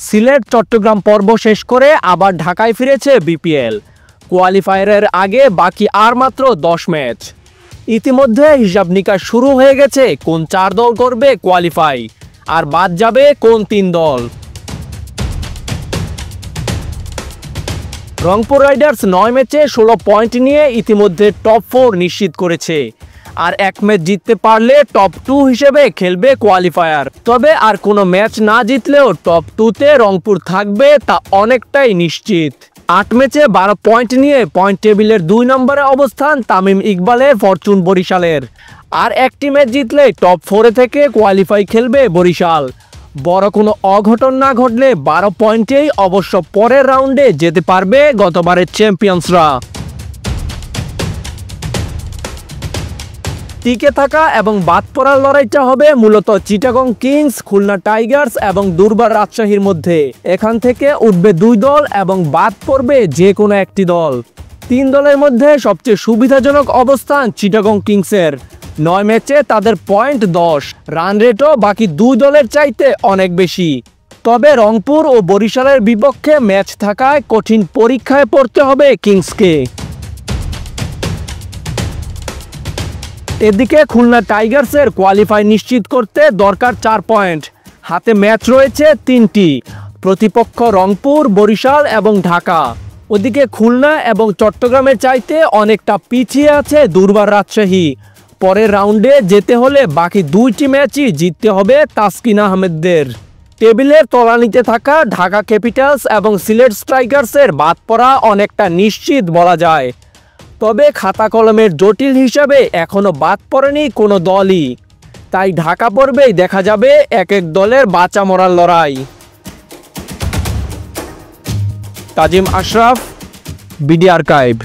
সিলেট চট্টগ্রাম পর্ব শেষ করে আবার ঢাকায় ফিরেছে বিপিএল। কোয়ালিফায়ারের আগে বাকি আর মাত্র 10 ম্যাচ। ইতিমধ্যে হিসাব নিকাশ শুরু হয়ে গেছে কোন 4 দল করবে কোয়ালিফাই আর বাদ যাবে কোন 3 দল। রংপুর রাইডার্স 9 ম্যাচে 16 পয়েন্ট নিয়ে ইতিমধ্যে টপ 4 নিশ্চিত করেছে, আর এক ম্যাচ জিততে পারলে টপ 2 হিসেবে খেলবে কোয়ালিফায়ার। তবে আর কোনো ম্যাচ না জিতলেও টপ 2-তে রংপুর থাকবে তা অনেকটাই নিশ্চিত। 8 ম্যাচে 12 পয়েন্ট নিয়ে পয়েন্ট টেবিলের 2 নম্বরে অবস্থান তামিম ইকবালের ফরচুন বরিশালের। আর একটি ম্যাচ জিতলে টপ 4 থেকে কোয়ালিফাই খেলবে বরিশাল। বড় কোনো অঘটন না ঘটলে 12 পয়েন্টেই অবশ্য পরের রাউন্ডে যেতে পারবে গতবারের চ্যাম্পিয়ন্সরা। টিকে থাকা এবং বাদ পড়ার লড়াইটা হবে মূলত চিটাগং কিংস, খুলনা টাইগার্স এবং দুর্বার রাজশাহীর মধ্যে। এখান থেকে উঠবে 2 দল এবং বাদ পড়বে যে কোনো একটি দল। 3 দলের মধ্যে সবচেয়ে সুবিধাজনক অবস্থান চিটাগং কিংসের। 9 ম্যাচে তাদের পয়েন্ট 10, রান রেটও বাকি 2 দলের চাইতে অনেক বেশি। তবে রংপুর ও বরিশালের বিপক্ষে ম্যাচ থাকায় কঠিন পরীক্ষায় পড়তে হবে কিংসকে। এদিকে খুলনা টাইগার্সের কোয়ালিফাই নিশ্চিত করতে দরকার 4 পয়েন্ট। হাতে ম্যাচ রয়েছে 3টি, প্রতিপক্ষ রংপুর, বরিশাল এবং ঢাকা। ওদিকে খুলনা এবং চট্টগ্রামের চাইতে অনেকটা পিছিয়ে আছে দুর্বার রাজশাহী। পরের রাউন্ডে যেতে হলে বাকি 2টি ম্যাচই জিততে হবে তাসকিন আহমেদদের। টেবিলের তলানিতে থাকা ঢাকা ক্যাপিটালস এবং সিলেট স্ট্রাইকার্সের বাদ পড়া অনেকটা নিশ্চিত বলা যায়। তবে খাতা কলমের জটিল হিসাবে এখনও বাদ পড়েনি কোনো দলই, তাই ঢাকা পর্বেই দেখা যাবে এক এক দলের বাঁচা মরার লড়াই। তাজিম আশরাফ, বিডি আর্কাইভ।